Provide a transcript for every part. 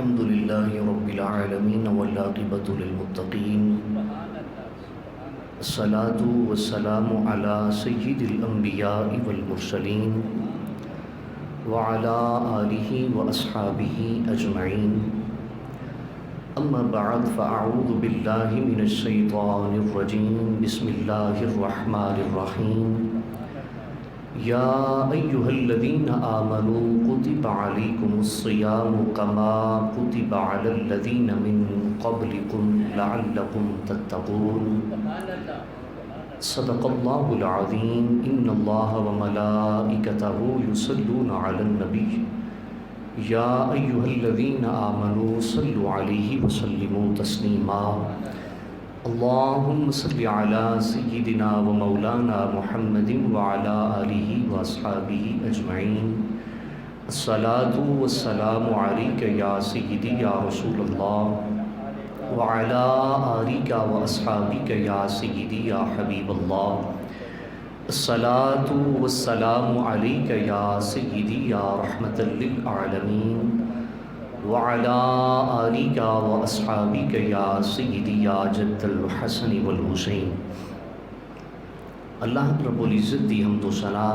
الحمد لله رب العالمين والعاقبة للمتقين الصلاة والسلام على سيد الأنبياء والمرسلين وعلى آله وأصحابه أجمعين أما بعد فأعوذ بالله من الشيطان الرجيم بسم الله الرحمن الرحيم يا أيها الذين آمنوا كتب عليكم الصيام كما كتب على الذين من قبلكم لعلكم تتقون صدق الله العظيم إن الله وملائكته يصلون على النبي يا أيها الذين آمنوا صلوا عليه وسلموا تسليما اللهم صل على سيدنا ومولانا محمد وعلى آله وأصحابه أجمعين الصلاة والسلام عليك يا سيدي يا رسول الله وعلى آلك وأصحابك يا سيدي يا حبيب الله الصلاة والسلام عليك يا سيدي يا رحمة للعالمين وعلى آلك وأصحابك يا سيدي يا جد الحسن والحسين۔ اللہ رب العزت دی حمد و ثنا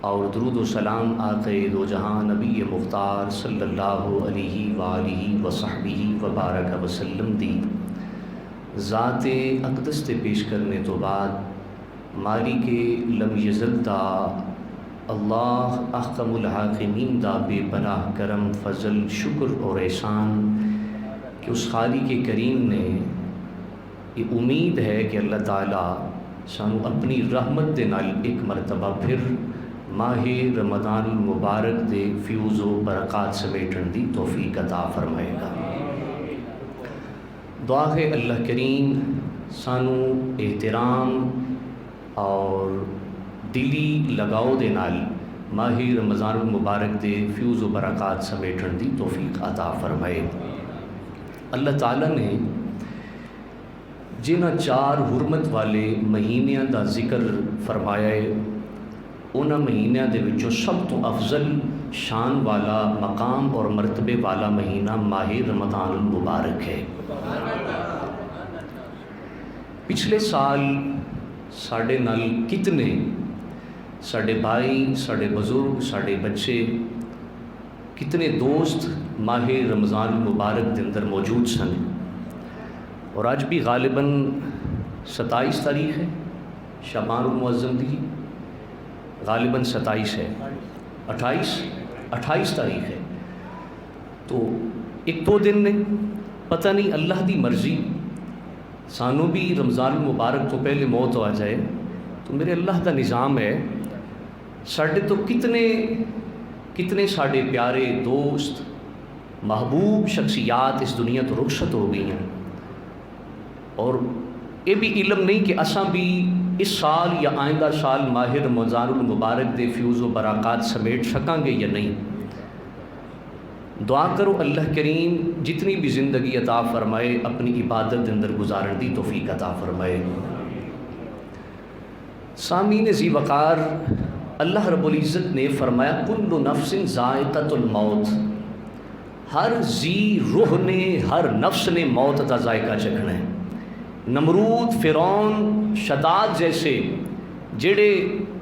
اور درود و سلام آقا دو جہاں نبی مختار صلی اللہ علیہ وآلہ وصحبہ وبارک وسلم دی ذات اقدس تے پیش کرنے تو بعد مالک لم یزل دا اللہ احکم الحاکمین دا بے پناہ کرم فضل شکر اور احسان کہ اس خالق کریم نے یہ امید ہے کہ اللہ تعالیٰ سانو اپنی رحمت دے نال ایک مرتبہ پھر ماہ رمضان المبارک دے فیوز و برکات سمیٹن دی توفیق عطا فرمائے گا۔ دعا ہے اللہ کریم سانو احترام اور دلی لگاؤ دے نال ماہ رمضان المبارک دے فیوز و برکات سمیٹن دی توفیق عطا فرمائے۔ اللہ تعالیٰ نے جنہ چار حرمت والے مہینیاں دا ذکر فرمایا ہے انہاں مہینیاں دے وچوں سب تو افضل شان والا مقام اور مرتبے والا مہینہ ماہ رمضان المبارک ہے۔ پچھلے سال ساڑھے نال کتنے ساڑھے بھائی ساڑھے بزرگ ساڑھے بچے کتنے دوست ماہ رمضان المبارک دے اندر موجود سن، اور آج بھی غالباً 27 تاریخ ہے شعبان المعظم دی، غالباً 27 ہے 28 تاریخ ہے، تو ایک دو دن نے پتہ نہیں اللہ دی مرضی سانو بھی رمضان المبارک تو پہلے موت آ جائے تو میرے اللہ کا نظام ہے ساڑھے تو کتنے ساڑھے پیارے دوست محبوب شخصیات اس دنیا تو رخصت ہو گئی ہیں، اور یہ بھی علم نہیں کہ اساں بھی اس سال یا آئندہ سال ماہ رمضان المبارک دے فیوز و برکات سمیٹ سکاں گے یا نہیں۔ دعا کرو اللہ کریم جتنی بھی زندگی عطا فرمائے اپنی عبادت اندر گزارن دی توفیق عطا فرمائے۔ سامعین ذی وقار، اللہ رب العزت نے فرمایا کل نفس ذائقۃ الموت، ہر ذی روح نے ہر نفس نے موت کا ذائقہ چکھنا ہے۔ نمرود، فرعون، شداد جیسے جڑے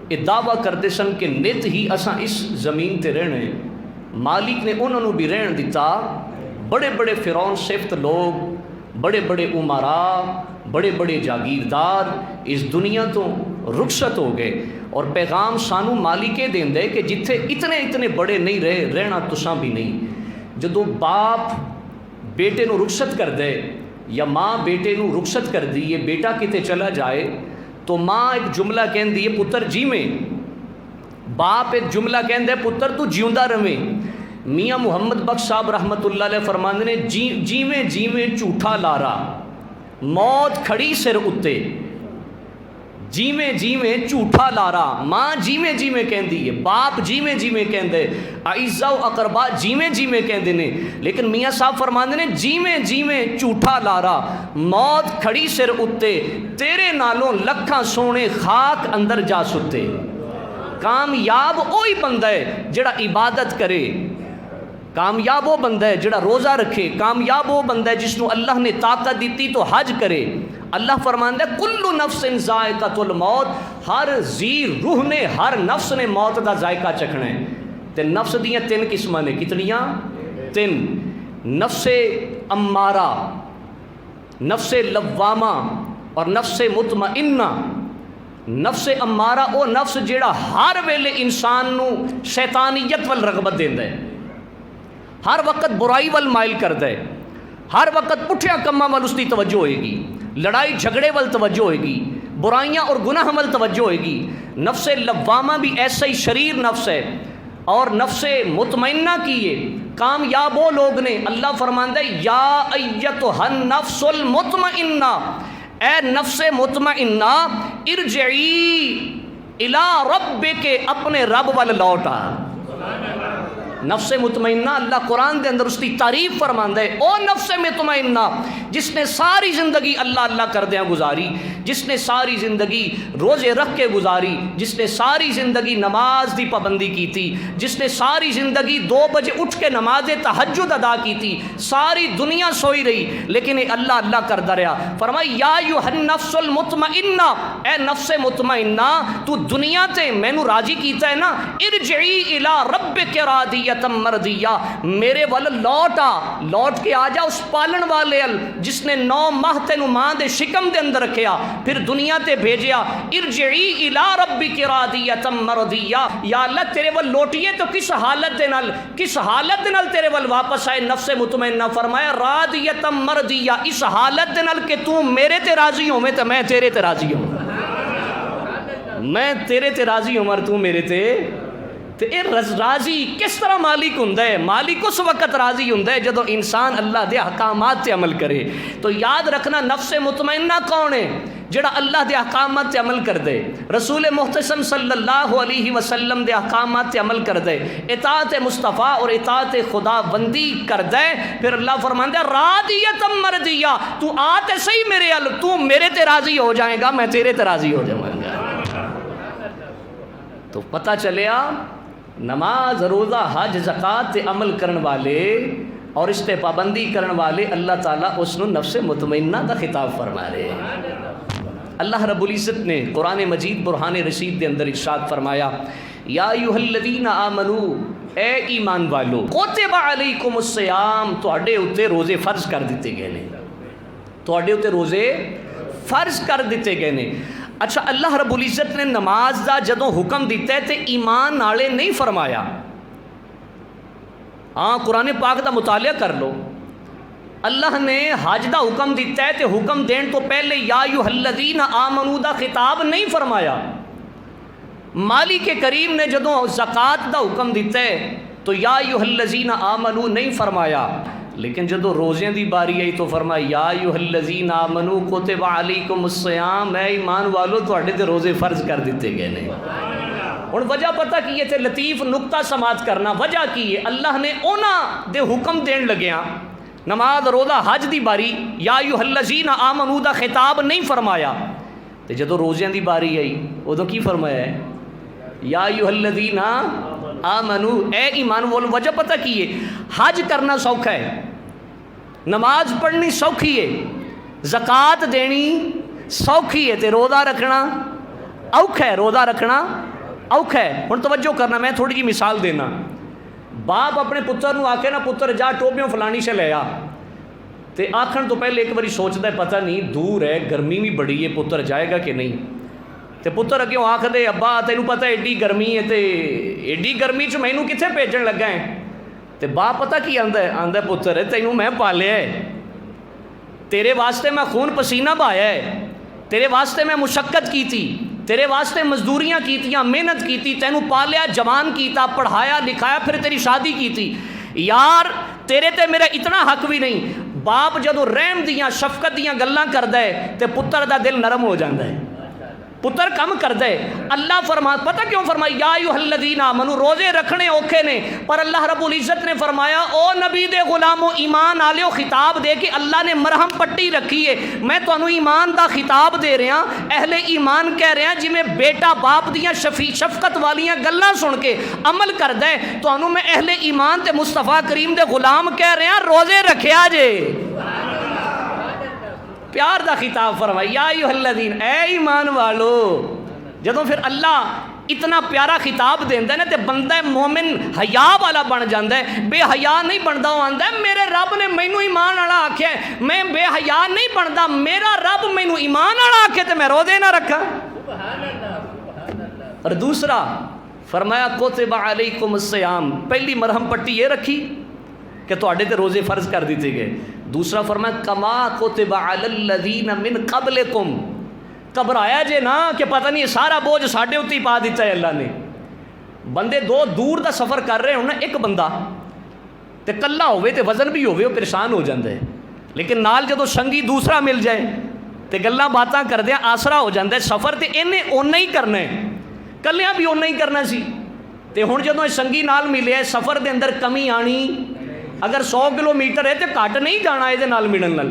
یہ دعویٰ کرتے سن کہ نت ہی اساں اس زمین تے رہنے، مالک نے انہوں نے بھی رہن دیتا۔ بڑے بڑے فرعون صفت لوگ، بڑے بڑے امراء، بڑے بڑے جاگیردار اس دنیا تو رخصت ہو گئے، اور پیغام سانو مالکے دین دے کہ جتھے اتنے بڑے نہیں رہنا تساں بھی نہیں۔ جدو باپ بیٹے نو رخصت کر دے یا ماں بیٹے نو رخصت کر دی، یہ بیٹا کتے چلا جائے تو ماں ایک جملہ کہن دی ہے پتر جی میں، باپ ایک جملہ کہن دے پتر تو جیوندہ رہیں۔ میاں محمد بخش صاحب رحمت اللہ علیہ فرماندے نے جیویں جھوٹا لارا موت کھڑی سر اتے، جیویں جھوٹا لارا، ماں جیویں کہندی ہے، باپ جیویں کہندے، اعزاء و اقربا جیویں کہندے نے، لیکن میاں صاحب فرماندے نے جیویں جھوٹا لارا موت کھڑی سر اتے، تیرے نالوں لکھاں سونے خاک اندر جا ستے۔ کامیاب وہی بندہ ہے جڑا عبادت کرے، کامیاب وہ بندہ ہے جڑا روزہ رکھے، کامیاب وہ بندہ ہے جس کو اللہ نے طاقت دیتی تو حج کرے۔ اللہ فرماندا ہے کل نفس ذائقۃ الموت، ہر ذی روح نے، ہر نفس نے موت دا ذائقہ چکھنا ہے۔ تے نفس دیاں تین قسماں نے، کتنیاں؟ تین۔ نفس امارہ، نفس لوامہ اور نفس مطمئنہ۔ نفس امارہ او نفس جیڑا ہر ویلے انسان نو شیطانیت وال رغبت دیندا ہے، ہر وقت برائی وال مائل کردا ہے، ہر وقت پٹھیا کماں وال اس دی توجہ ہوئے گی، لڑائی جھگڑے وال توجہ ہوئے گی، برائیاں اور گناہ وال توجہ ہوئے گی۔ نفس لوامہ بھی ایسا ہی شریر نفس ہے۔ اور نفس مطمئنہ کیے کامیاب وہ لوگ نے، اللہ فرماندا ہے یا ایتھا النفس المطمئنہ، اے نفس مطمئنہ ارجعی الی ربک، اپنے رب وال لوٹ آ۔ نفس مطمئنہ اللہ قرآن دے اندر اس کی تعریف فرماندا ہے، او نفس مطمئنہ جس نے ساری زندگی اللہ اللہ کردیاں گزاری، جس نے ساری زندگی روزے رکھ کے گزاری، جس نے ساری زندگی نماز دی پابندی کی تھی، جس نے ساری زندگی 2 بجے اٹھ کے نماز تہجد ادا کی تھی، ساری دنیا سوئی رہی لیکن اللہ اللہ کردا رہا۔ فرمایا یا ایھا النفس المطمئنہ، اے نفس مطمئنہ تو دنیا تے مینوں راضی کیتا ہے نا، ارجعی الی ربک راضیۃ مرضیہ، میرے ول لوٹ آ، لوٹ کے آ جا اس پالن والے ال جس نے 9 ماہ تینوں ماں دے شکم دے اندر رکھیا، پھر دنیا تے بھیجیا۔ ارجعی الی ربک راضیۃ مرضیہ، یا اللہ تیرے ول لوٹیے تو کس حالت دے نال، کس حالت دے نال تیرے ول واپس آئے؟ نفس مطمئنہ فرمایا راضیۃ مرضیہ، اس حالت دے نال کہ تو میرے تے راضی ہوویں تے میں تیرے تے راضی ہوں، میں تیرے تے راضی ہوں اور تو میرے تے۔ تو اے راضی کس طرح مالک ہوندا ہے؟ مالک اس وقت راضی ہوندا ہے جدو انسان اللہ دے احکامات تے عمل کرے۔ تو یاد رکھنا نفس مطمئنہ کون ہے؟ جڑا اللہ دے احکامات تے عمل کر دے، رسول محتشم صلی اللہ علیہ وسلم دے احکامات تے عمل کر دے، اطاعت مصطفیٰ اور اطاعت خدا بندی کر دے، پھر اللہ فرماندا ہے راضیۃ مرضیہ، تو آ تے صحیح میرے ال، تو میرے تے راضی ہو جائے گا، میں تیرے تے راضی ہو جاؤں گا۔ تو پتہ چلیا نماز، روزہ، حج، زکوٰۃ تے عمل کرن والے اور اس تے پابندی کرن والے اللہ تعالیٰ اس نو نفس مطمئنہ دا خطاب فرما رہے ہیں۔ اللہ رب العزت نے قرآن مجید برہان رشید دے اندر ارشاد فرمایا یا ایھا الذین آمنو، اے ایمان والو، کتب علیکم الصیام، تواڈے اوتے روزے فرض کر دیتے گئے نے، تواڈے اوتے روزے فرض کر دیتے گئے نے۔ اچھا اللہ رب العزت نے نماز دا جدوں حکم دیتا ہے تے ایمان نالے نہیں فرمایا۔ ہاں قرآن پاک دا مطالعہ کر لو، اللہ نے حج دا حکم دیتا ہے تے حکم دین تو پہلے یا ایھا الذین آمنو دا خطاب نہیں فرمایا۔ مالک کریم نے جدوں زکوٰۃ دا حکم دیتا ہے تو یا ایھا الذین آمنو نہیں فرمایا، لیکن جدو روزیاں دی باری آئی تو فرمایا یا ایھا الذین آمنو کتب علیکم الصیام، اے ایمان والو تواڈے تے روزے فرض کر دیتے گئے نے۔ ہن وجہ پتہ کی ہے تے لطیف نقطہ سماعت کرنا، وجہ کی ہے اللہ نے انہاں دے حکم دین لگیاں نماز، روزہ، حج دی باری یا ایھا الذین آمنو دا خطاب نہیں فرمایا، تے جدو روزیاں دی باری آئی ادوں کی فرمایا ہے یا ایھا الذین آمنو، اے ایمان والو۔ وجہ پتہ کی ہے حج کرنا سوکھا ہے، نماز پڑھنی سوکھی ہے، زکوٰۃ دینی سوکھی ہے، تے روزہ رکھنا اوکھا ہے، روزہ رکھنا اوکھا ہے۔ ہن توجہ کرنا، میں تھوڑی جی مثال دینا۔ باپ اپنے پتر نو آکھے نا پتر جا ٹوپیوں فلانی سے لے آ، تے آکھن تو پہلے ایک باری سوچدا ہے پتہ نہیں دور ہے، گرمی بھی بڑی ہے، پتر جائے گا کہ نہیں۔ تے پتر اگوں آکھ دے ابا تینوں پتہ ایڈی گرمی ہے تے ایڈی گرمی چ مینوں کتھے بھیجن لگا ہے؟ تے باپ پتہ کی آندا ہے؟ آندا ہے پتر تینوں میں پالیا ہے، تیرے واسطے میں خون پسینہ بہایا ہے، تیرے واسطے میں مشقت کی تھی، تیرے واسطے مزدوریاں کیتیاں، محنت کیتی، تینوں پالیا، جوان کیتا، پڑھایا لکھایا، پھر تیری شادی کی تھی، یار تیرے تے میرا اتنا حق بھی نہیں۔ باپ جدو رحم دیاں شفقت دیاں گلاں کردا ہے تے پتر دا دل نرم ہو جاندا ہے۔ پتر کم کر دے. اللہ فرما پتہ کیوں فرمایا یا ایھالذین آمنو, روزے رکھنے اوکھے نے, پر اللہ رب العزت نے فرمایا او نبی دے غلامو ایمان آلیو, خطاب دے کے اللہ نے مرہم پٹی رکھی ہے. میں تانوں ایمان دا خطاب دے رہا, اہل ایمان کہہ رہا جی میں بیٹا باپ دیاں شفقت والیاں گلاں سن کے عمل کر دے, تانوں میں اہل ایمان تے مصطفیٰ کریم دے غلام کہہ رہا روزے رکھیا جے. پیار دا خطاب فرمایا یا ایھا الذین, اے ایمان والو. جدوں پھر اللہ اتنا پیارا خطاب دیندا ہے تے بندہ مومن حیا والا بن جاندا ہے, بے حیا نہیں بندا. وہ آندا ہے میرے رب نے مینوں ایمان والا آکھیا ہے, میں بے حیا نہیں بندا, میرا رب مینوں ایمان والا آکھے تے میں روزے نہ رکھاں. اور دوسرا فرمایا کتب علیکم الصیام, پہلی مرہم پٹی یہ رکھی کہ تواڈے تے روزے فرض کر دیتے گئے. دوسرا فرمایا کما کتب علی الذین من قبلکم, گھبرایا جے نا کہ پتہ نہیں سارا بوجھ ساڈے اُتے ہی پا دیتا ہے اللہ نے. بندے دو دور دا سفر کر رہے ہوں نا, ایک بندہ تے کلا ہوئے تے وزن بھی ہوئے, وہ پریشان ہو جاندا ہے. لیکن نال جدوں سنگی دوسرا مل جائے تے گلاں باتاں کردیاں آسرا ہو جاندا ہے. سفر تے انہیں اونا ہی کرنا ہے, کلیاں بھی اونا ہی کرنا سی. تے ہن جدوں سنگی نال ملے, سفر دے اندر کمی آنی, اگر 100 کلومیٹر ہے تو گھٹ نہیں جانا یہ نال ملن نال,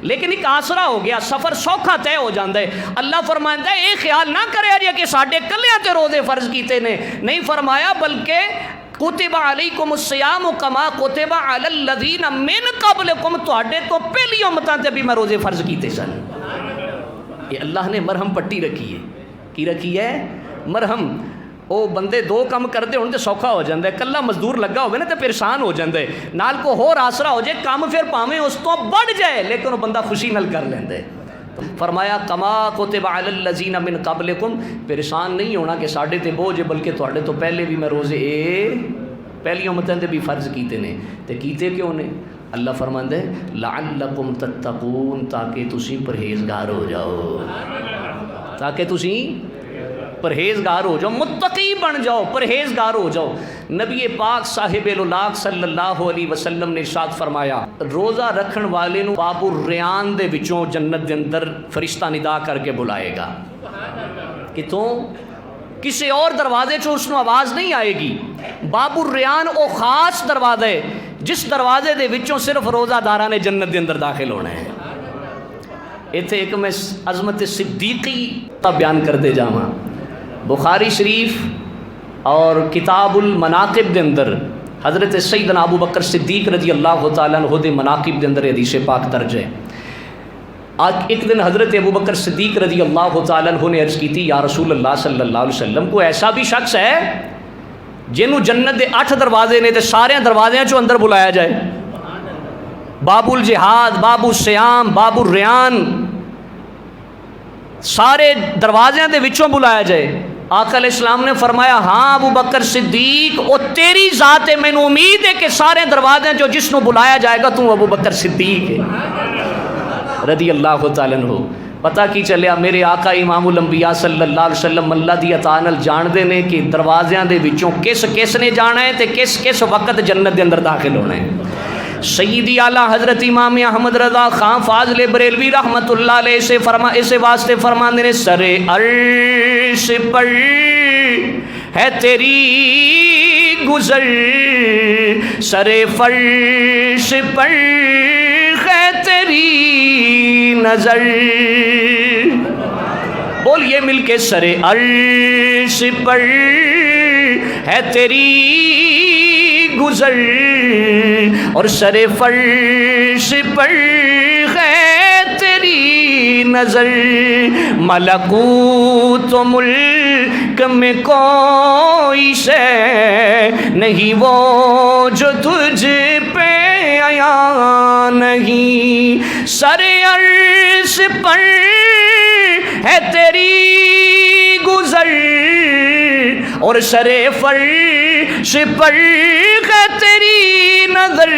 لیکن ایک آسرا ہو گیا, سفر سوکھا طے ہو جاتا ہے. اللہ فرماتا ہے یہ خیال نہ کرے جی کہ ساڈے کلیاں تے روزے فرض کیتے نے, نہیں فرمایا بلکہ کتب علیکم الصیام کما کتب علی الذین من قبلکم, تواڈے تو پہلی امتاں تے بھی میں روزے فرض کیتے سن. یہ اللہ نے مرہم پٹی رکھی ہے. کی رکھی ہے؟ مرہم. وہ بندے دو کام کرتے ہونے تو سوکھا ہو جاتا ہے, کلا مزدور لگا ہوئے نا تو پریشان ہو جاتا ہے, نال کو ہور آسرا ہو جائے, کام پھر پاویں اس تو بڑھ جائے لیکن وہ بندہ خوشی نال کر لیندے. فرمایا کما کتب علی الذین من قبلکم, پریشان نہیں ہونا کہ ساڈے تے بوجھ ہے, بلکہ تواڈے تو پہلے بھی میں روزے پہلی امتاں تے بھی فرض کیتے نے. تے کیتے کیوں نے؟ اللہ فرماندا ہے لعلکم تتقون, تاکہ تسی پرہیزگار ہو جاؤ, تاکہ تسی پرہیزگار ہو جاؤ, متقی بن جاؤ, پرہیزگار ہو جاؤ. نبی پاک صاحب الاولاق صلی اللہ علیہ وسلم نے ارشاد فرمایا روزہ رکھن والے نو باب الریان دے وچوں جنت دے اندر فرشتہ ندا کر کے بلائے گا. کتوں؟ کسی اور دروازے چوں اس نو آواز نہیں آئے گی. باب الریان او خاص دروازہ ہے جس دروازے دے وچوں صرف روزہ داراں نے جنت دے اندر داخل ہونا ہے. ایتھے ایک میں عظمت صدیقی کا بیان کرتے جاواں. بخاری شریف اور کتاب المناقب دے اندر حضرت سیدنا ابو بکر صدیق رضی اللہ تعالیٰ عنہ دے مناقب دے اندر حدیث پاک درج ہے. آج ایک دن حضرت ابو بکر صدیق رضی اللہ تعالیٰ عنہ نے عرض کی تھی یا رسول اللہ صلی اللہ علیہ وسلم, کو ایسا بھی شخص ہے جنہوں جنت دے 8 دروازے نے تے سارے دروازیاں چوں اندر بلایا جائے, باب الجہاد, باب الصیام, باب الریان, سارے دروازیاں دے وچوں بلایا جائے. آقا علیہ السلام نے فرمایا ہاں ابو بکر صدیق, او تیری ذات ہے, مینوں امید ہے کہ سارے دروازیاں جو جس نو بلایا جائے گا تو ابو بکر صدیق ہے رضی اللہ تعالیٰ عنہ. پتہ کی چلیا میرے آقا امام الانبیاء صلی اللہ علیہ وسلم اللہ دی عطا نال جاندے نے کہ دروازیاں دے وچوں کس کس نے جانا ہے تے کس کس وقت جنت دے اندر داخل ہونا ہے. سیدی اعلیٰ حضرت امام احمد رضا خان فاضل بریلوی رحمت اللہ علیہ اسے واسطے فرماندے نے سر عرش پر ہے تیری گزر, سر فرش پر ہے تیری نظر. بولیے مل کے سر عرش پر ہے تیری گزر اور سر فرش پر ہے تیری نظر. ملکوت و ملک میں کوئی شے نہیں وہ جو تجھ پہ عیاں نہیں, سر عرش پر ہے تیری گزر اور سر فرش پر ہے تیری نظر.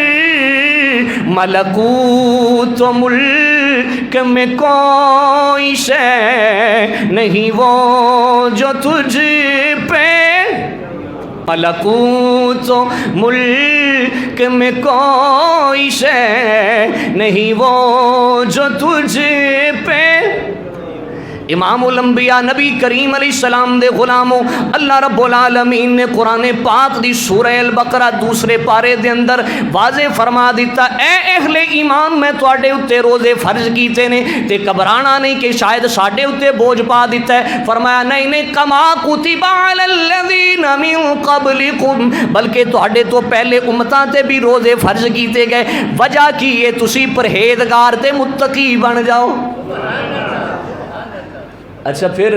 ملکوت و ملک میں کوئی شے نہیں وہ جو تجھ پہ, ملکوت و ملک میں کوئی شے نہیں وہ جو تجھ پہ امام الانبیاء نبی کریم علیہ السلام دے غلاموں، اللہ رب العالمین نے قرآن پاک دی سورہ البقرہ دوسرے پارے دے اندر واضح فرما دیتا، اے اہل ایمان میں تواڈے اتے روزے فرض کیتے نے تے گھبرانا نہیں کہ شاید ساڈے اتے بوجھ پا دیتا ہے۔ فرمایا نہیں نہیں، کما کتب علی الذین من قبلکم، بلکہ تواڈے تو پہلے امتاں تے بھی روزے فرض کیتے گئے، وجہ کی ہے تسی پرہیزگار تے متقی بن جاؤ۔ اچھا پھر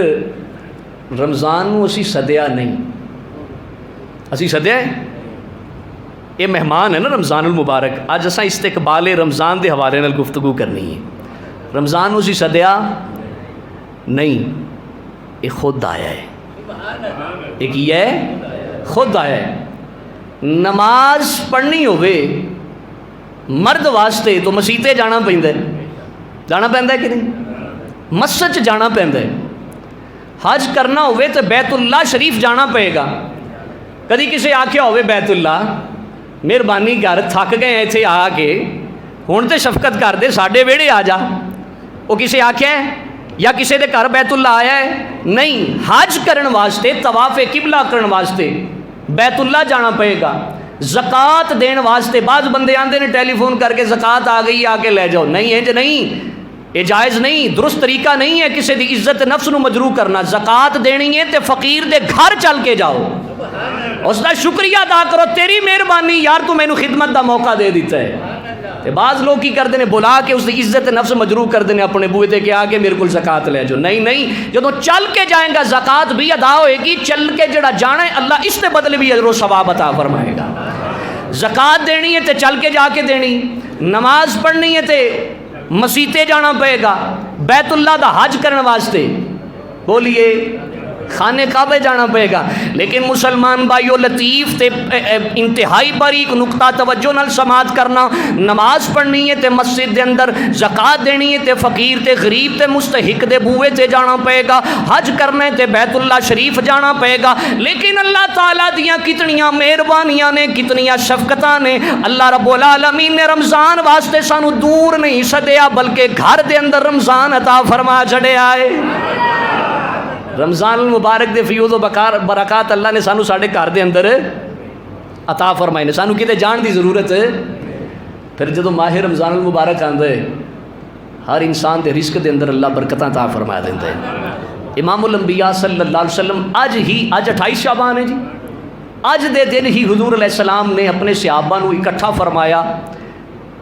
رمضان نو اسی سدیا نہیں، اسی سدیا ہے، یہ مہمان ہے نا رمضان المبارک۔ اج اساں استقبال رمضان دے حوالے نال گفتگو کرنی ہے۔ رمضان نو اسی سدیا نہیں، یہ خود آیا ہے، یہ کی ہے؟ خود آیا ہے۔ نماز پڑھنی ہوئے مرد واسطے تو مسیتے جانا پیندا ہے، جانا پیندا ہے کہ نہیں؟ مسجد چ جانا پیندا ہے۔ حج کرنا ہوئے تو بیت اللہ شریف جانا پئے گا۔ کدی کسی آکھیا ہوئے بیت اللہ مہربانی کر تھک گئے ہیں اتنے آ کے، ہن تے شفقت کر دے ساڈے ویڑے آ جا، وہ کسی آکھیا ہے یا کسی دے گھر بیت اللہ آیا ہے؟ نہیں، حج کرن واسطے طواف قبلہ کرن واسطے بیت اللہ جانا پئے گا۔ زکوٰۃ دین واسطے بعض بندے آندے نے ٹیلی فون کر کے زکوٰۃ آ گئی آ کے لے جاؤ، نہیں انج نہیں، یہ جائز نہیں، درست طریقہ نہیں ہے کسی دی عزت نفس نو مجروح کرنا۔ زکوٰۃ دینی ہے تے فقیر دے گھر چل کے جاؤ، اس دا شکریہ ادا کرو، تیری مہربانی یار تو مینوں خدمت دا موقع دے دیتا ہے۔ تے بعض لوگ کی کردے نے بلا کے اس دی عزت نفس مجروح کردے نے اپنے بوئے تے کہ آ کے میرے کول زکوٰۃ لے جاؤ، نہیں نہیں، جدوں چل کے جائیں گا زکوٰۃ بھی ادا ہوئے گی، چل کے جڑا جانا ہے اللہ اس تے بدلے بھی اجر و ثواب عطا فرمائے گا۔ زکوٰۃ دینی ہے تے چل کے جا کے دینی، نماز پڑھنی ہے تے مسیتے جانا پئے گا، بیت اللہ دا حج کرنے واسطے بولیے خانے کعبے جانا پئے گا۔ لیکن مسلمان بھائیو لطیف تے انتہائی باریک نقطہ توجہ نال سماعت کرنا، نماز پڑھنی ہے تے مسجد دے اندر، زکوٰۃ دینی ہے تے فقیر تے غریب تے مستحق دے بوئے تے جانا پئے گا، حج کرنا ہے تے بیت اللہ شریف جانا پئے گا۔ لیکن اللہ تعالیٰ دیاں کتنیاں مہربانیاں نے، کتنیاں شفقتاں نے، اللہ رب العالمین نے رمضان واسطے سانو دور نہیں سدیا بلکہ گھر دے اندر رمضان عطا فرما چھڑیا ہے۔ رمضان المبارک دے فیوز و برکات اللہ نے سانو ساڑھے گھر دے اندر عطا فرمائے نے، سانو کتے جان دی ضرورت ہے۔ پھر جدو ماہ رمضان المبارک آندے ہر انسان دے رزق دے اندر اللہ برکتاں عطا فرما دیندے۔ امام الانبیاء صلی اللہ علیہ وسلم آج 28 شعبان ہے جی، آج دے دن ہی حضور علیہ السلام نے اپنے صحابہ نو اکٹھا فرمایا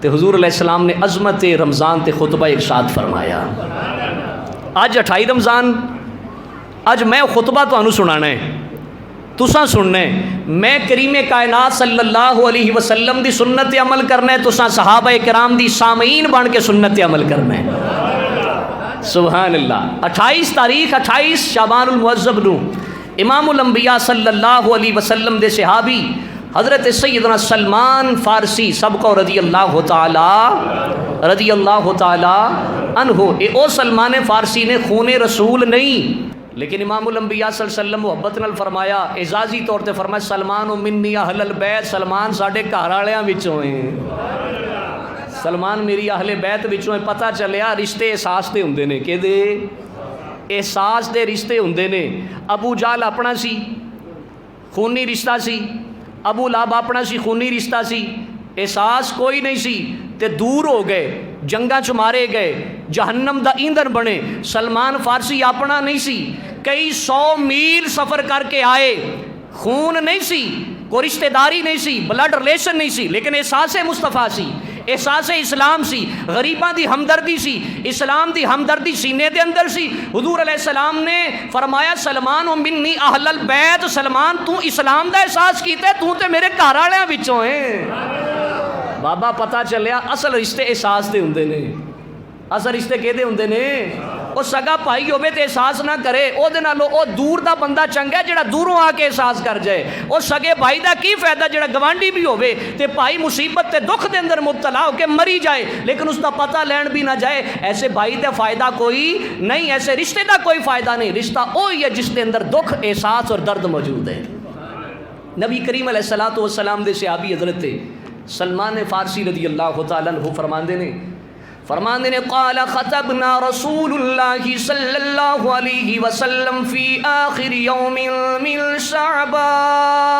تے حضور علیہ السلام نے عظمت رمضان تے خطبہ ارشاد فرمایا۔ آج 28 رمضان، اج میں خطبہ تو سنانا ہے، تساں سننا ہے، میں کریم کائنات صلی اللہ علیہ وسلم دی سنت عمل کرنا ہے، تساں صحابہ کرام دی سامعین بن کے سنت عمل کرنا ہے۔ سبحان اللہ۔ 28 تاریخ 28 شعبان المعظم نو امام الانبیاء صلی اللہ علیہ وسلم دے صحابی حضرت سیدنا سلمان فارسی سب کو رضی اللہ تعالی عنہ، اے او سلمان فارسی نے خون رسول نہیں، لیکن امام الانبیاء صلی اللہ علیہ وسلم محبت نال فرمایا، اعزازی طور تے فرمایا سلمان و منی اہل البیت، سلمان ساڈے گھر والیاں وچوں ہیں، سلمان میری اہل بیت وچوں ہیں۔ پتہ چلیا رشتے احساس دے ہوندے نے، کہ دے احساس دے رشتے ہوندے نے۔ ابو جہل اپنا سی، خونی رشتہ سی، ابو لہب اپنا سی، خونی رشتہ سی، احساس کوئی نہیں سی تے دور ہو گئے، جنگاں چ مارے گئے، جہنم دا ایندھن بنے۔ سلمان فارسی اپنا نہیں سی، کئی 100 میل سفر کر کے آئے، خون نہیں سی، کوئی رشتہ داری نہیں سی، بلڈ ریلیشن نہیں سی، لیکن احساس مصطفیٰ سی، احساس اسلام سی، غریباں دی ہمدردی سی، اسلام دی ہمدردی سینے دے اندر سی۔ حضور علیہ السلام نے فرمایا سلمان و منی اہل البیت، سلمان تو اسلام دا احساس کیتا ہے، تو تے میرے گھر والیاں وچوں ہیں۔ بابا پتہ چلیا اصل رشتے احساس دے ہوندے نے، اصل رشتے کہدے ہوندے نے، او سگا بھائی ہوے تے احساس نہ کرے، او دے نالوں او دور دا بندہ چنگا ہے جڑا دوروں آ کے احساس کر جائے۔ او سگے بھائی دا کی فائدہ جڑا گوانڈی بھی ہوے تے بھائی مصیبت تے دکھ دے اندر مبتلا ہو کے مری جائے لیکن اس دا پتہ لین بھی نہ جائے۔ ایسے بھائی دا فائدہ کوئی نہیں، ایسے رشتے دا کوئی فائدہ نہیں۔ رشتہ وہی ہے جس دے اندر دکھ، احساس اور درد موجود ہے۔ نبی کریم علیہ الصلوۃ والسلام دے صحابی حضرت سلمان فارسی رضی اللہ تعالیٰ عنہ فرماندے نے فرماندے نے قال خطبنا رسول اللہ صلی اللہ علیہ وسلم فی آخر یوم من شعبان،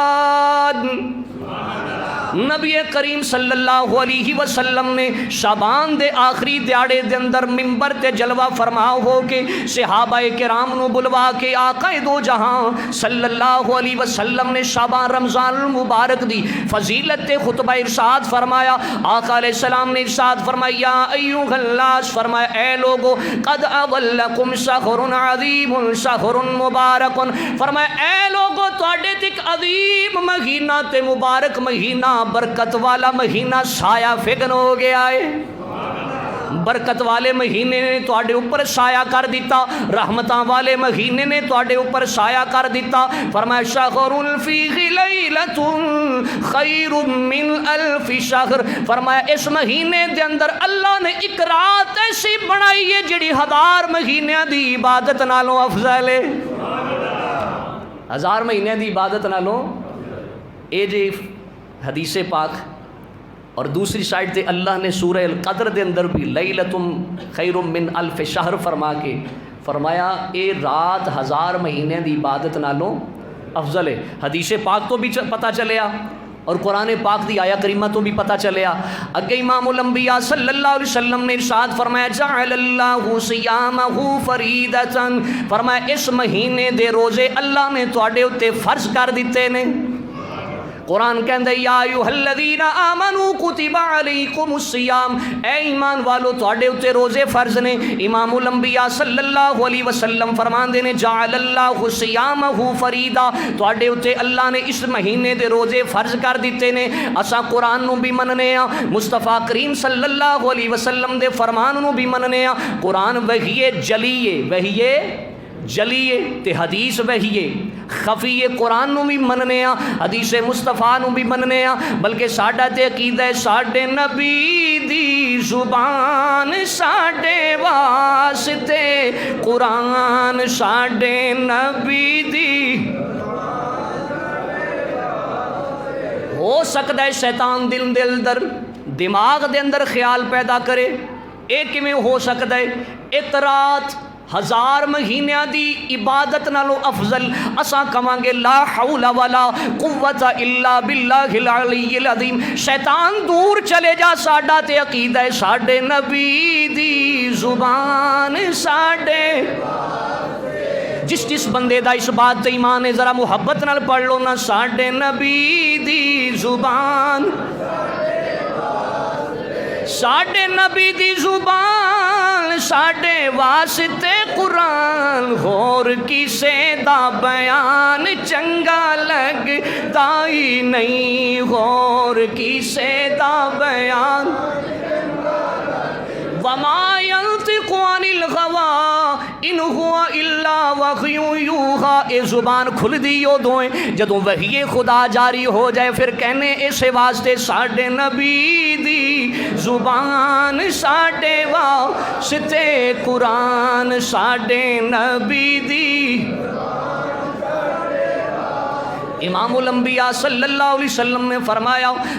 نبی کریم صلی اللہ علیہ وسلم نے شعبان دے آخری دیاڑے دے اندر ممبر تے جلوہ فرما ہو کے صحابہ کرام نو بلوا کے آقا دو جہاں صلی اللہ علیہ وسلم نے شعبان رمضان المبارک دی فضیلت تے خطبہ ارشاد فرمایا۔ آقا علیہ السلام نے ارشاد فرمایا یا ایھا الناس، فرمایا اے لوگو قد اضلکم شہر عظیم شہر مبارک، فرمایا اے لوگو تواڈے تک عظیم مہینہ تے مبارک مہینہ برکت والا مہینہ سایہ فگن ہو گیا ہے۔ برکت والے مہینے نے تواڈے اوپر سایہ کر دیتا، رحمتاں والے مہینے نے تواڈے اوپر سایہ کر دیتا۔ فرمایا شہر فیہ لیلۃ خیر من الف شہر، فرمایا اس مہینے دے اندر اللہ نے ایک رات ایسی بنائی ہے جڑی 1000 مہینیاں دی عبادت نالوں افضل ہے۔ 1000 مہینے دی عبادت نالوں اے جی حدیث پاک۔ اور دوسری سائڈ تے اللہ نے سورہ القدر دے اندر بھی لیلتم خیر من الف شہر فرما کے فرمایا اے رات 1000 مہینے دی عبادت نالوں افضل ہے۔ حدیث پاک تو بھی پتہ چلیا اور قرآن پاک دی آیا کریمہ تو بھی پتہ چلیا۔ اگے امام الانبیاء صلی اللہ علیہ وسلم نے ارشاد فرمایا جعل اللہ صیامہ فریدۃ، فرمایا اس مہینے دے روزے اللہ نے تواڈے اتے فرض کر دیتے نے۔ قرآن کہندا یا ایھا الذین آمنوا کتب علیکم الصیام، اے ایمان والو تواڈے اتے روزے فرض نے۔ امام الانبیاء صلی اللہ علیہ وسلم فرماندے نے جعل اللہ صیامہ فریدا، تواڈے اتے اللہ نے اس مہینے دے روزے فرض کر دیتے نے۔ اساں قرآن نو بھی مننے ہاں، مصطفیٰ کریم صلی اللہ علیہ وسلم دے فرمان نو بھی مننے ہاں۔ قرآن وحی جلیے، وحی جلیے تے حدیث وحی خفیے، قرآن نو بھی مننے ہاں، حدیث مصطفیٰ نو بھی مننے ہاں، بلکہ ساڈا تے عقیدہ ہے ساڈے نبی دی زبان ساڈے واسطے، قرآن ساڈے نبی دی۔ ہو سکتا ہے شیطان دل در دماغ دے اندر خیال پیدا کرے، ایک میں ہو سکتا ہے ایک رات 1000 مہینیاں دی عبادت نالوں افضل اساں کہاں گے لا حول ولا قوت الا باللہ العلی العظیم۔ شیطان دور چلے جا، ساڈا تے عقیدہ ہے ساڈے نبی دی زبان ساڈے۔ جس بندے دا اس بات تے ایمان ہے ذرا محبت نال پڑھ لو نا، ساڈے نبی دی زبان، ساڈے نبی دی زبان ساڈے واسطے قرآن، ہور کسے دا بیان چنگا لگتا ہی نہیں، ہور کسے دا بیان۔ وما ينطق عن الهوى ان هو الا وحی یوحی، اے زبان کھل دی ادوں جدوں وحی خدا جاری ہو جائے، پھر کہنے اس واسطے ساڈے نبی دی زبان ساڈے واسطے قرآن ساڈے نبی دی۔ امام الانبیاء صلی اللہ علیہ وسلم نے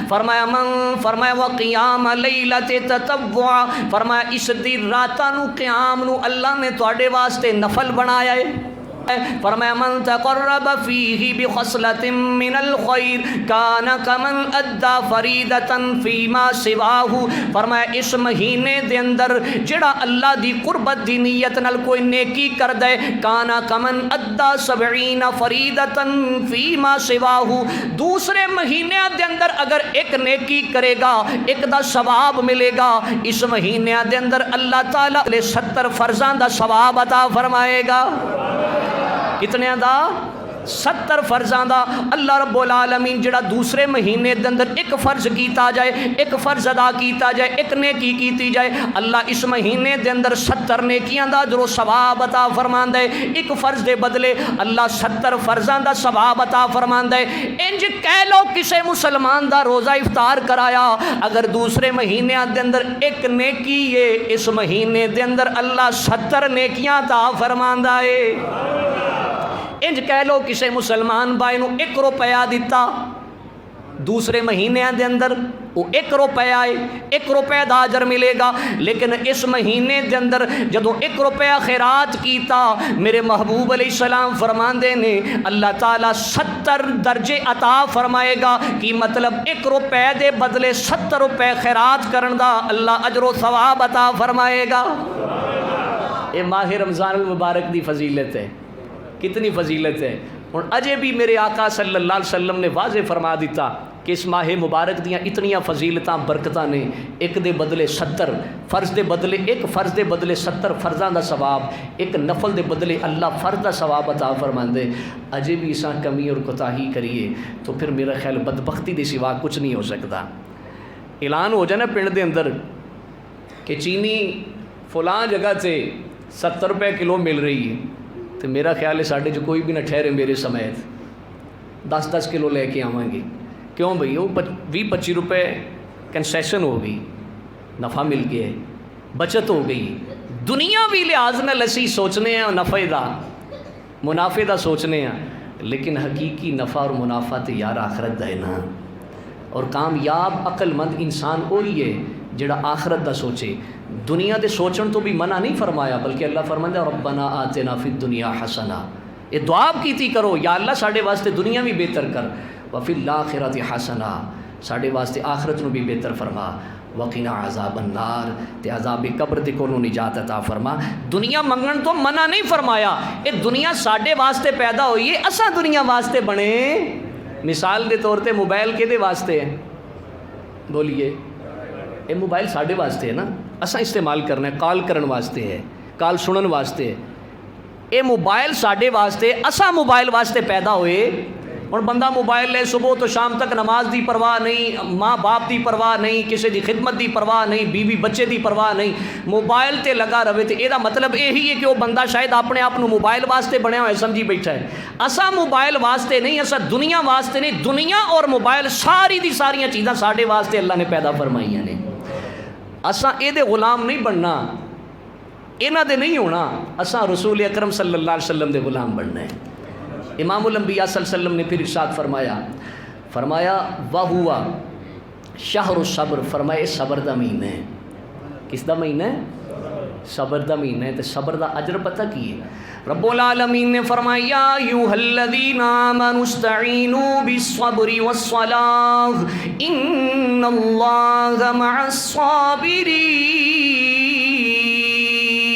فرمایا وقیام لیلۃ تطوع، فرمایا اس دی راتاں نو قیام نو اللہ نے تواڈے واسطے نفل بنایا ہے۔ فرمایا من تقرب فیہ بخصلۃ من الخیر کان کمن ادى فریدۃ فیما سواہ، فرمایا اس مہینے دے اندر جڑا اللہ دی قربت دی نیت نال کوئی نیکی کردا ہے، کان کمن ادى 70 فریدۃ فیما سواہ، دوسرے مہینے دے اندر اگر ایک نیکی کرے گا ایک دا ثواب ملے گا، اس مہینے دے اندر اللہ تعالی 70 فرضاں دا ثواب عطا فرمائے گا۔ کتنے دا؟ 70 فرضاں دا۔ اللہ رب العالمین جڑا دوسرے مہینے دے اندر ایک فرض کیتا جائے، ایک فرض ادا کیتا جائے، ایک نیکی کیتی جائے، اللہ اس مہینے دے اندر 70 نیکیاں دا اجر و ثواب عطا فرماندا ہے۔ ایک فرض دے بدلے اللہ 70 فرضاں دا ثواب عطا فرماندا ہے۔ انج کہہ لو کسے مسلمان دا روزہ افطار کرایا، اگر دوسرے مہینے دے اندر ایک نیکی ہے، اس مہینے دے اندر اللہ 70 نیکیاں عطا فرماندا ہے۔ انج کہہ لو کسے مسلمان بھائی نو 1 روپیہ دیتا دوسرے مہینے دے اندر وہ 1 روپیہ ہے، 1 روپے دا اجر ملے گا. لیکن اس مہینے دے اندر جدو 1 روپیہ خیرات کیتا، میرے محبوب علیہ السلام فرماندے نے اللہ تعالیٰ 70 درجے عطا فرمائے گا. کی مطلب 1 روپے دے بدلے 70 روپے خیرات کرن دا اللہ اجر و ثواب عطا فرمائے گا. یہ ماہ رمضان المبارک دی فضیلت ہے. کتنی فضیلت ہے. اور اجے بھی میرے آقا صلی اللہ علیہ وسلم نے واضح فرما دیتا کہ اس ماہ مبارک دیاں اتنیاں فضیلتاں برکتاں نے. 1 دے بدلے 70 فرض دے بدلے 1 فرض دے بدلے 70 فرضاں دا ثواب، 1 نفل دے بدلے اللہ فرض دا ثواب عطا فرماندے. اجے بھی اساں کمی اور کوتاہی کریے تو پھر میرا خیال بدبختی دے سوا کچھ نہیں ہو سکتا. اعلان ہو جائے نا پنڈ دے اندر کہ چینی فلاں جگہ سے 70 روپے کلو مل رہی ہے، تو میرا خیال ہے ساڈے جو کوئی بھی نہ ٹھہرے میرے سمیت 10-10 کلو لے کے آواں گے. کیوں بھئی وہ 20-25 روپے کنسیشن ہو گئی، نفع مل گیا، بچت ہو گئی. دنیا بھی لحاظ نہ لسی سوچنے ہیں نفع دا منافع دا سوچنے ہیں، لیکن حقیقی نفع اور منافع تے یار آخرت دا ہے نا. اور کامیاب عقل مند انسان وہی ہے جڑا آخرت دا سوچے. دنیا دے سوچن تو بھی منع نہیں فرمایا، بلکہ اللہ فرماندا ربنا آتنا فی الدنیا حسنہ. یہ دعا کیتی کرو یا اللہ ساڈے واسطے دنیا بھی بہتر کر، وفی الآخرۃ حسنہ ساڈے واسطے آخرت نو بھی بہتر فرما، وقنا عذاب النار تے عذاب قبر دے کولوں نجات عطا فرما. دنیا منگن تو منع نہیں فرمایا. یہ دنیا ساڈے واسطے پیدا ہوئی ہے، اساں دنیا واسطے بنے. مثال دے طور تے موبائل کدے واسطے ہے؟ بولیے. یہ موبائل ساڈے واسطے ہے نا، اساں استعمال کرنا ہے، کال کرن واسطے ہے، کال سنن واسطے ہے. یہ موبائل ساڈے واسطے، اساں موبائل واسطے پیدا ہوئے. اور بندہ موبائل لے صبح تو شام تک، نماز دی پرواہ نہیں، ماں باپ دی پرواہ نہیں، کسی دی خدمت دی پرواہ نہیں، بیوی بچے دی پرواہ نہیں، موبائل تے لگا رہے. تو یہ مطلب یہی ہے کہ وہ بندہ شاید اپنے آپ کو موبائل واسطے بنیا ہوئے سمجھی بیٹھا ہے. اساں موبائل واسطے نہیں، اساں دنیا واسطے نہیں. دنیا اور موبائل ساری دی ساریاں چیزاں ساڈے واسطے اللہ نے پیدا فرمائیاں نے. اساں اے دے غلام نہیں بننا، انہاں دے نہیں ہونا. اساں رسول اکرم صلی اللہ علیہ وسلم دے غلام بننا ہے. امام الانبیاء صلی اللہ علیہ وسلم نے پھر ارشاد فرمایا وَهُوَ شَهْرُ الصَّبْرِ، فرمایا صبر دا مہینہ ہے. کس دا مہینہ ہے؟ صبر دا مہینہ ہے. تو صبر دا اجر پتہ کی ہے؟ رب العالمین نے فرمایا یا ایھا الذین آمنوا استعینوا بالصبر والصلاۃ ان اللہ مع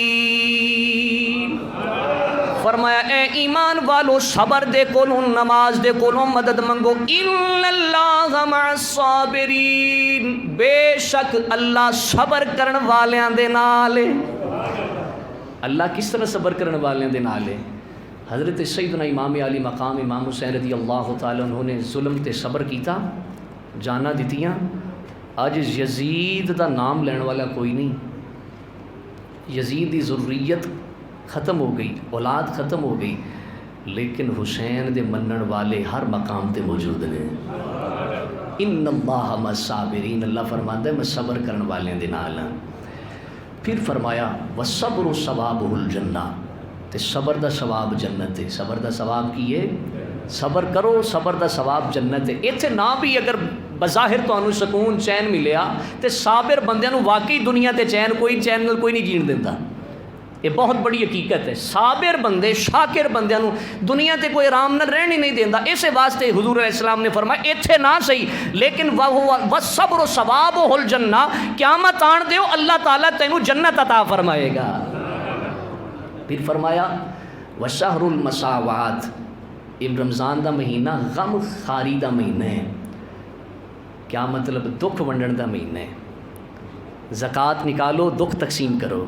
الصابرین. فرمایا اے ایمان والو صبر دے کولوں، نماز دے کولوں مدد منگو. ان اللہ مع الصابرین، بے شک اللہ صبر کرن والیاں دے نال ہے. اللہ کس طرح صبر کرن والیاں دے نال ہے؟ حضرت سیدنا امام علی مقام امام حسین رضی اللہ تعالیٰ عنہ نے ظلم تے صبر کیتا، جانا دتیاں. آج یزید دا نام لین والا کوئی نہیں. یزید دی ذریت ختم ہو گئی، اولاد ختم ہو گئی، لیکن حسین دے منن والے ہر مقام تے موجود ہیں. ان اللہ مع الصابرین، اللہ فرماتا ہے میں صبر کرن والے دے نال ہاں. پھر فرمایا والصبر ثوابہ الجنہ، تے صبر دا ثواب جنت ہے. صبر دا ثواب کی ہے؟ صبر کرو، صبر دا ثواب جنت ہے. ایتھے نہ بھی اگر بظاہر تانوں سکون چین ملیا تے صابر بندیاں نوں واقعی دنیا تے چین کوئی نہیں جین دیندا. یہ بہت بڑی حقیقت ہے. صابر بندے، شاکر بندیاں نوں دنیا تے کوئی آرام نہ رہن ہی نہیں دیندا. اسے واسطے حضور علیہ السلام نے فرمایا ایتھے نہ صحیح لیکن والصبر ثوابہ الجنہ، قیامت آن دیو اللہ تعالیٰ تینوں جنت عطا فرمائے گا. پھر فرمایا وشہر المساوات، ان رمضان دا مہینہ غم خاری دا مہینہ ہے. کیا مطلب؟ دکھ ونڈن دا مہینہ ہے. زکوٰۃ نکالو، دکھ تقسیم کرو،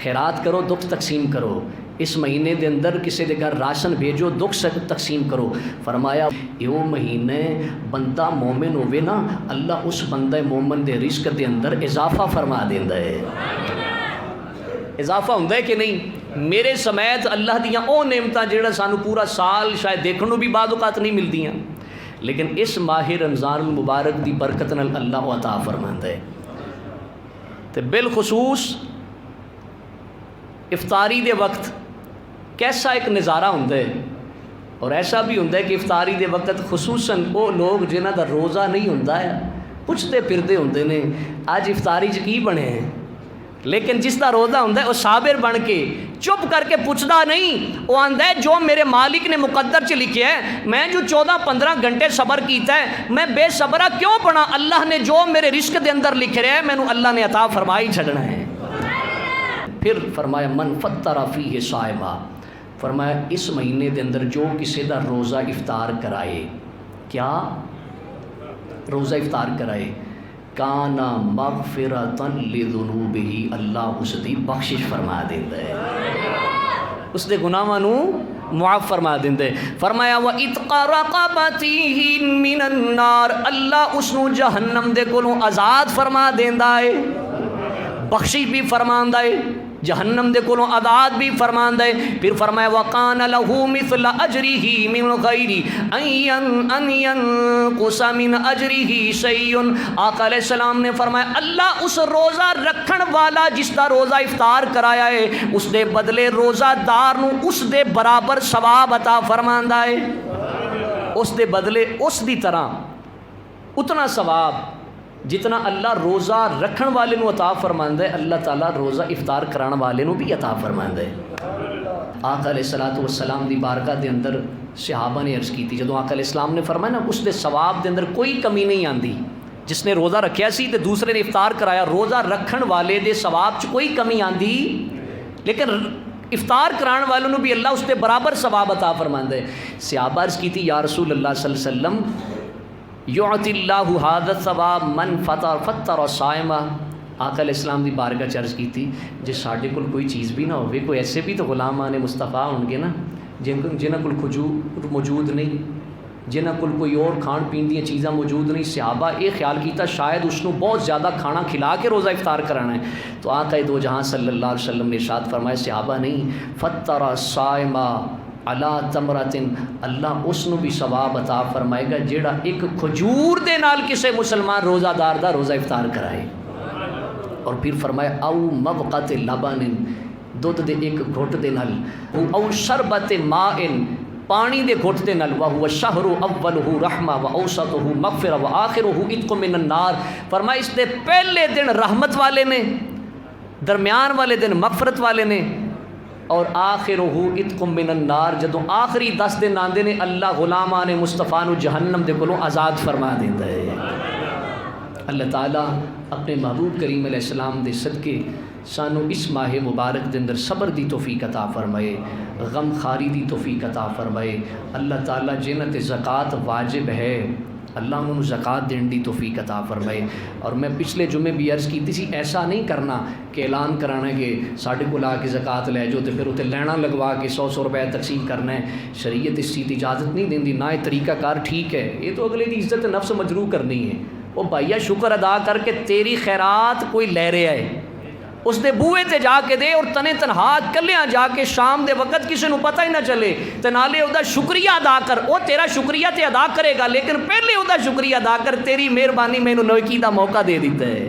خیرات کرو، دکھ تقسیم کرو. اس مہینے دے اندر کسی دے گھر راشن بھیجو، دکھ تقسیم کرو. فرمایا یہ مہینے بندہ مومن ہوئے نا، اللہ اس بندہ مومن دے رزق دے اندر اضافہ فرما دیندا ہے. اضافہ ہوندا ہے کہ نہیں؟ میرے سمیت اللہ دیاں او نعمتاں جڑا سانو پورا سال شاید دیکھن نوں بھی بعض اوقات نہیں ملدیاں، لیکن اس ماہ رمضان المبارک دی برکت نال اللہ عطا فرماندا ہے. تے بالخصوص افطاری دے وقت کیسا ایک نظارہ ہوندا ہے. اور ایسا بھی ہوندا ہے کہ افطاری دے وقت خصوصاً وہ لوگ جنہاں دا روزہ نہیں ہوندا ہے ਪੁੱਛਦੇ ਫਿਰਦੇ ਹੁੰਦੇ ਨੇ ਅੱਜ ਇਫਤਾਰੀ 'ਚ ਕੀ ਬਣੇ ਹੈ, ਲੇਕਿਨ ਜਿਸ ਦਾ ਰੋਜ਼ਾ ਹੁੰਦਾ ਉਹ ਸਾਬਿਰ ਬਣ ਕੇ ਚੁੱਪ ਕਰਕੇ ਪੁੱਛਦਾ ਨਹੀਂ, ਉਹ ਆਂਦਾ ਜੋ ਮੇਰੇ ਮਾਲਿਕ ਨੇ ਮੁਕੱਦਰ 'ਚ ਲਿਖਿਆ ਹੈ, ਮੈਂ ਜੋ 14-15 ਘੰਟੇ ਸਬਰ ਕੀਤਾ ਹੈ, ਮੈਂ ਬੇਸਬਰਾ ਕਿਉਂ ਬਣਾ, ਅੱਲਾਹ نے جو میرے رزق دے اندر لکھ رہا ہے مینوں اللہ نے عطا فرمائی چھڑنا ہے۔ پھر فرمایا من فطر فیہ صائما، فرمایا اس مہینے دے اندر جو کسی دا روزہ افطار کرائے، کیا روزہ افطار کرائے، کانا مغفرۃ لذنوبہ، اللہ اس دی بخشش فرما دیندا ہے، اس دے گناہاں نوں معاف فرما دیندا ہے۔ فرمایا وَإِتْقَ رَقَبَتِهِ مِنَ النَّارِ، اللہ اس نوں جہنم دے کولوں آزاد فرما دیندا ہے، بخشش بھی فرماندا ہے، جہنم دے کولوں آزاد بھی فرماندا ہے۔ پھر فرمایا وَقَانَ لَهُ مِثْلَ أَجْرِهِ مِنْ غَيْرِ أَنْ يَنْقُصَ مِنْ أَجْرِهِ شَيْءٌ، آقا علیہ السلام نے فرمایا اللہ اس روزہ رکھن والا جس دا روزہ افطار کرایا ہے اس دے بدلے روزہ دار نو اس دے برابر ثواب عطا فرماندا ہے، اس دے بدلے اس دی طرح اتنا ثواب جتنا اللہ روزہ رکھن والے نو عطا فرماندا ہے، اللہ تعالیٰ روزہ افطار کران والے نو بھی عطا فرماندا ہے۔ آقا علیہ السلام دی بارگاہ دے اندر صحابہ نے عرض کی تھی، جدوں آقا علیہ السلام نے فرمایا نا اس دے ثواب دے اندر کوئی کمی نہیں آندی، جس نے روزہ رکھیا سی تے دوسرے نے افطار کرایا، روزہ رکھن والے دے ثواب چ کوئی کمی آندی، لیکن افطار کران والوں نو بھی اللہ اس دے برابر ثواب عطا فرماندا ہے۔ صحابہ عرض کی تھی یا رسول اللہ صلی اللہ علیہ وسلم یعطی اللہ ھذا الثواب من فطر صائما، آقا علیہ السلام دی بارگاہ چ عرض کی تھی جے ساڈے کول کوئی چیز بھی نہ ہوے، کوئی ایسے بھی تو غلامان مصطفیٰ ہون گے نا جنہاں کول کھجور موجود نہیں، جنہاں کول کوئی اور کھان پین دی چیزاں موجود نہیں، صحابہ یہ خیال کیتا شاید اس نو بہت زیادہ کھانا کھلا کے روزہ افطار کرانا ہے، تو آقا دو جہاں صلی اللہ علیہ وسلم نے ارشاد فرمایا صحابہ نہیں، فطر صائما علی تمرتن، اللہ اس نو بھی ثواب عطا فرمائے گا جیڑا ایک کھجور دے نال کسے مسلمان روزہ دار دا روزہ افطار کرائے، اور پھر فرمایا او مبقت لبن، دودھ دے ایک گھٹ دے نال، او شربت ماء، پانی دے گھٹ دے نال، وہو الشہر اولہ رحمہ واوسطہ مغفرہ وآخرہ عتق من النار، فرمایا اس دے پہلے دن رحمت والے نے، درمیان والے دن مغفرت والے نے، اور آخرہ عتق من النار، جدوں آخری 10 دن آندے نے اللہ غلامان مصطفیٰ نو جہنم دے کولوں آزاد فرما دیندا ہے۔ اللہ تعالیٰ اپنے محبوب کریم علیہ السلام دے صدقے سانو اس ماہ مبارک دے اندر صبر دی توفیق عطا فرمائے، غم خاری دی توفیق عطا فرمائے۔ اللہ تعالیٰ جنہاں تے زکوٰۃ واجب ہے اللہ انہوں زکوٰۃ دین دی توفیق عطا فرمائے۔ اور میں پچھلے جمعے بھی عرض کی تھی ایسا نہیں کرنا کہ اعلان کرانا ہے کہ ساڈے کول آ کے زکوٰۃ لے جاؤ تو پھر اتنے لینا لگوا کے 100 روپے تقسیم کرنا ہے، شریعت اس چیز کی اجازت نہیں دیندی، نہ یہ طریقہ کار ٹھیک ہے، یہ تو اگلے دی عزت نفس مجروح کرنی ہے۔ وہ بھائیا شکر ادا کر کے تیری خیرات کوئی لے رہا ہے، اس دے بوئے تے جا کے دے، اور تنے تنہا کلیاں جا کے شام دے وقت کسی نو پتہ ہی نہ چلے تے نالے او دا شکریہ ادا کر، او تیرا شکریہ تے ادا کرے گا، لیکن پہلے او دا شکریہ ادا کر، تیری مہربانی مینوں نیکی دا موقع دے دیتا ہے۔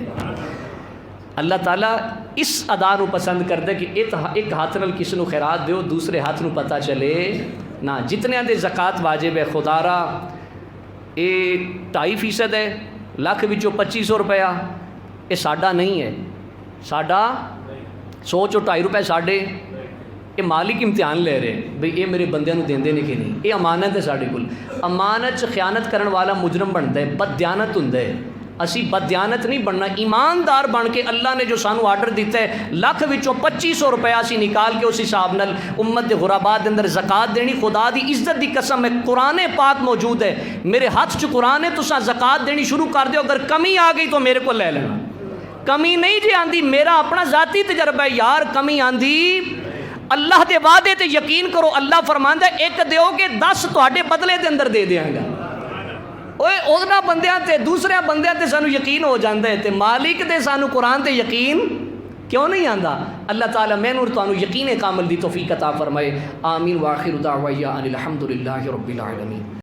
اللہ تعالیٰ اس ادا نو پسند کردا کہ ایک ہاتھ نال کسی نو خیرات دیو، دوسرے ہاتھ نو پتہ چلے نہ، جتنے دے زکوٰۃ واجب ہے خدا را اے 2.5% ہے، لاکھ وچوں 2500 روپیہ یہ ساڈا نہیں ہے، ساڈا 100 چوں 2.5 روپے ساڈے، یہ مالک امتحان لے رہے بھئی یہ میرے بندیاں نو دیندے نے کہ نہیں، یہ امانت ہے ساڈے کول، امانت چ خیانت کرن والا مجرم بنتا ہے، بددیانت ہوندا ہے، اسی بددیانت نہیں بننا، ایماندار بن کے اللہ نے جو سانو آرڈر دیتا ہے لاکھ وچوں 2500 روپیہ اسی نکال کے اس حساب نال امت دے غرباء دے اندر زکوٰۃ دینی، خدا دی عزت دی قسم ہے، قرآن پاک موجود ہے میرے ہاتھ چ قرآن ہے، تساں زکوٰۃ دینی شروع کر دیو، اگر کمی آ گئی تو میرے کو لے لینا، کمی نہیں جی آندی، میرا اپنا ذاتی تجربہ ہے یار، کمی آندی اللہ دے وعدے تے یقین کرو، اللہ فرماندا ہے ایک دیو گے 10 تہاڈے بدلے دے اندر دے دیاں گا۔ اوے اونا بندیاں تے دوسرے بندیاں تے سانو یقین ہو جاندا ہے تے مالک تے سانو قرآن تے یقین کیوں نہیں آندا؟ اللہ تعالیٰ مینوں تانوں یقین کامل دی توفیق عطا فرمائے، آمین، وآخر دعوایا ان الحمدللہ رب العالمین۔